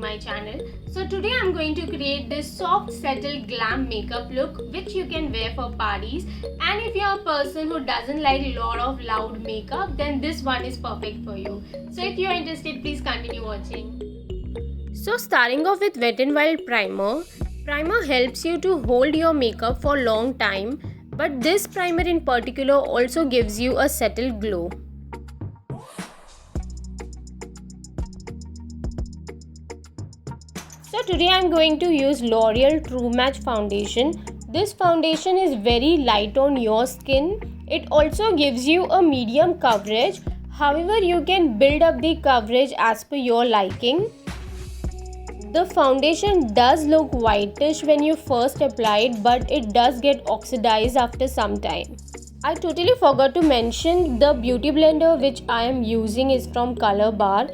my channel. So today I'm going to create this soft settled glam makeup look which you can wear for parties, and if you're a person who doesn't like a lot of loud makeup, then this one is perfect for you. So if you're interested, please continue watching. So starting off with Wet n Wild primer. Primer helps you to hold your makeup for long time, but this primer in particular also gives you a settled glow. So today I am going to use L'Oreal True Match foundation. This foundation is very light on your skin. It also gives you a medium coverage. However, you can build up the coverage as per your liking. The foundation does look whitish when you first apply it, but it does get oxidized after some time. I totally forgot to mention the beauty blender which I am using is from Color Bar.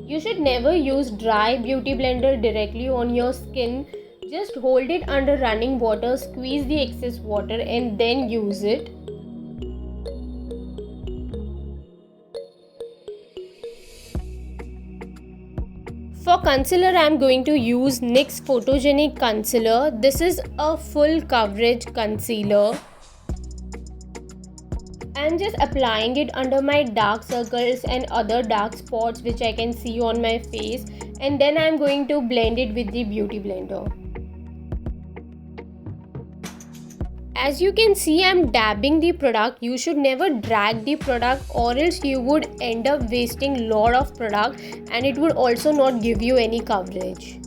You should never use dry beauty blender directly on your skin. Just hold it under running water, squeeze the excess water and then use it. For concealer, I am going to use NYX Photogenic Concealer. This is a full coverage concealer. I am just applying it under my dark circles and other dark spots which I can see on my face, and then I am going to blend it with the beauty blender. As you can see, I am dabbing the product. You should never drag the product or else you would end up wasting lot of product and it would also not give you any coverage.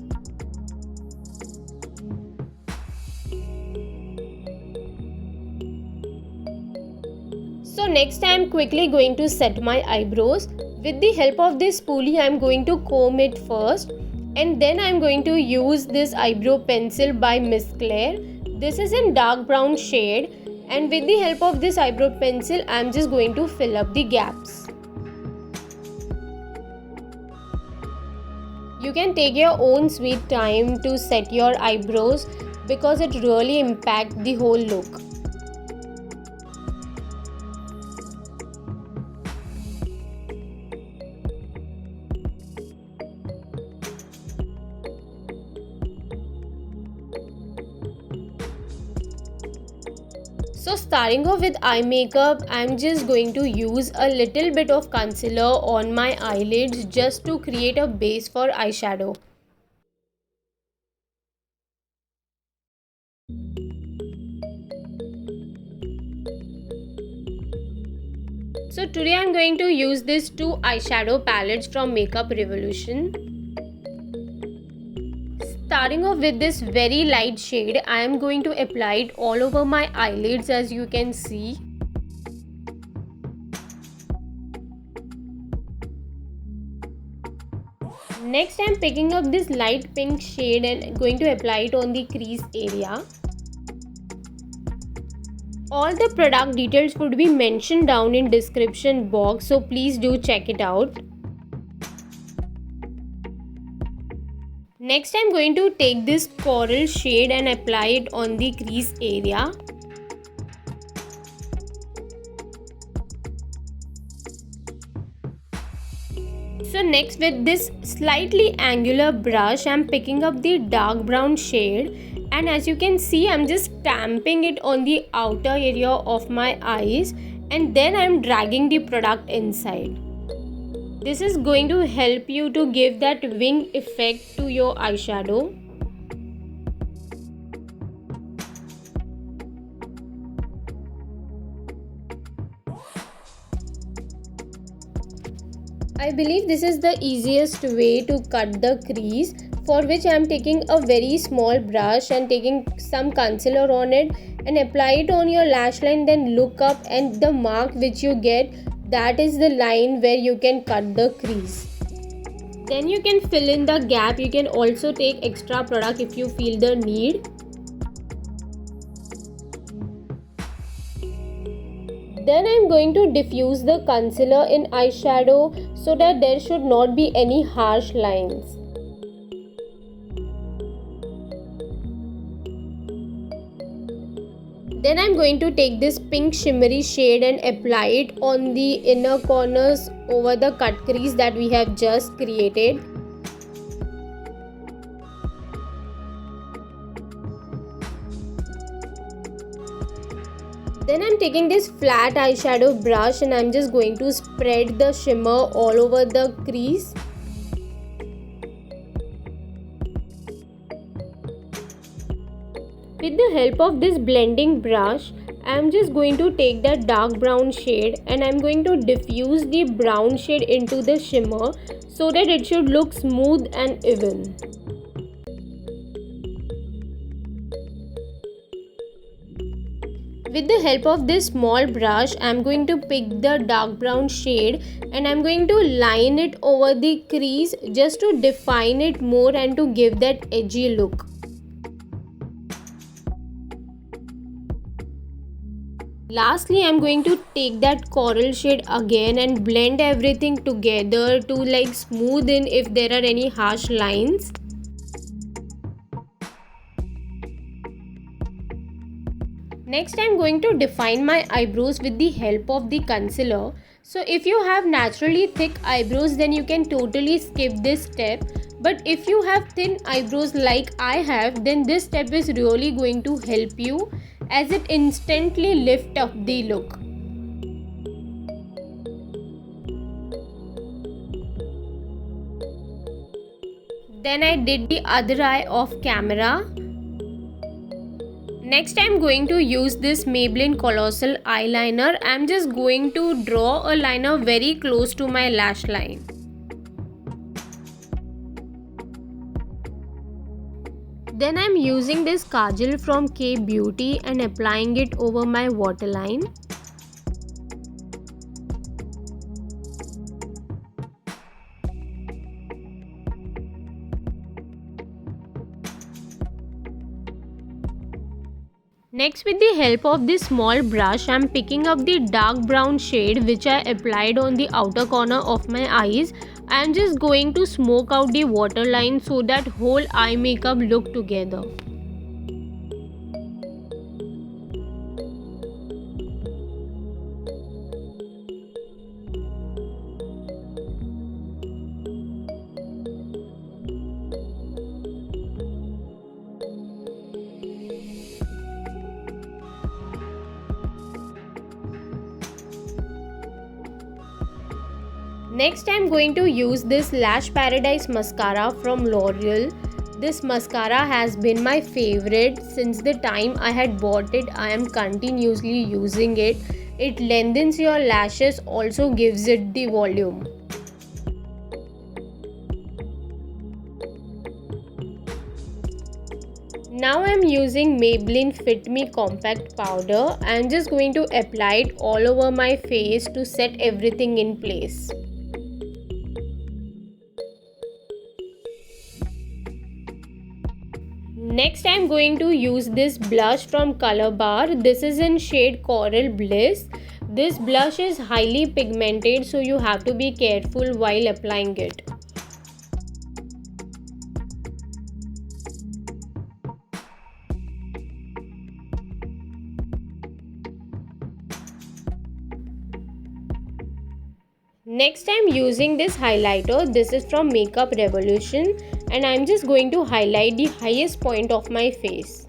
So next I am quickly going to set my eyebrows. With the help of this spoolie I am going to comb it first, and then I am going to use this eyebrow pencil by Miss Claire. This is in dark brown shade, and with the help of this eyebrow pencil I am just going to fill up the gaps. You can take your own sweet time to set your eyebrows because it really impacts the whole look. So starting off with eye makeup, I am just going to use a little bit of concealer on my eyelids just to create a base for eyeshadow. So today I am going to use these two eyeshadow palettes from Makeup Revolution. Starting off with this very light shade, I am going to apply it all over my eyelids as you can see. Next I am picking up this light pink shade and going to apply it on the crease area. All the product details would be mentioned down in description box, so please do check it out. Next I am going to take this coral shade and apply it on the crease area. So next with this slightly angular brush I am picking up the dark brown shade, and as you can see I am just stamping it on the outer area of my eyes, and then I am dragging the product inside. This is going to help you to give that wing effect to your eyeshadow. I believe this is the easiest way to cut the crease, for which I am taking a very small brush and taking some concealer on it and apply it on your lash line, then look up and the mark which you get, that is the line where you can cut the crease. Then you can fill in the gap. You can also take extra product if you feel the need. Then I am going to diffuse the concealer in eyeshadow so that there should not be any harsh lines. Then I'm going to take this pink shimmery shade and apply it on the inner corners over the cut crease that we have just created. Then I'm taking this flat eyeshadow brush and I'm just going to spread the shimmer all over the crease. With the help of this blending brush, I'm just going to take that dark brown shade and I'm going to diffuse the brown shade into the shimmer so that it should look smooth and even. With the help of this small brush, I'm going to pick the dark brown shade and I'm going to line it over the crease just to define it more and to give that edgy look. Lastly, I'm going to take that coral shade again and blend everything together to like smooth in if there are any harsh lines. Next, I'm going to define my eyebrows with the help of the concealer. So if you have naturally thick eyebrows, then you can totally skip this step. But if you have thin eyebrows like I have, then this step is really going to help you as it instantly lifts up the look. Then I did the other eye off camera. Next, I'm going to use this Maybelline Colossal eyeliner. I'm just going to draw a liner very close to my lash line. Then I'm using this kajal from K Beauty and applying it over my waterline. Next, with the help of this small brush, I'm picking up the dark brown shade which I applied on the outer corner of my eyes. I'm just going to smoke out the waterline so that whole eye makeup look together. Next, I'm going to use this Lash Paradise mascara from L'Oreal. This mascara has been my favorite since the time I had bought it. I am continuously using it. It lengthens your lashes, also gives it the volume. Now I'm using Maybelline Fit Me Compact Powder. I'm just going to apply it all over my face to set everything in place. Next, I'm going to use this blush from Color Bar. This is in shade Coral Bliss. This blush is highly pigmented, so you have to be careful while applying it. Next, I'm using this highlighter. This is from Makeup Revolution and I'm just going to highlight the highest point of my face.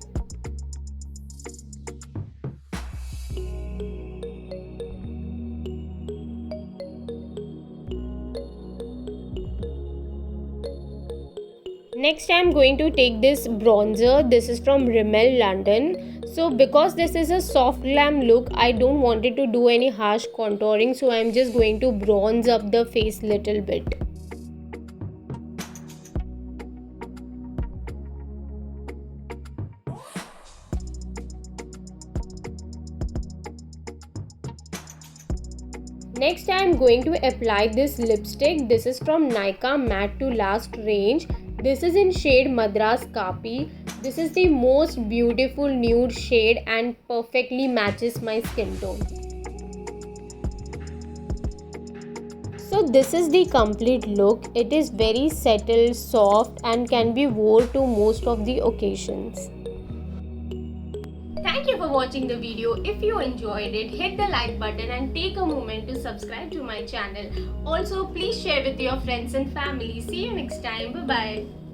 Next, I'm going to take this bronzer. This is from Rimmel London. So because this is a soft glam look, I don't want it to do any harsh contouring, so I'm just going to bronze up the face little bit. Next, I am going to apply this lipstick. This is from Nykaa Matte to Last range. This is in shade Madras Kapi. This is the most beautiful nude shade and perfectly matches my skin tone. So this is the complete look. It is very subtle, soft and can be worn to most of the occasions. Thank you for watching the video. If you enjoyed it, hit the like button and take a moment to subscribe to my channel. Also, please share with your friends and family. See you next time. Bye-bye.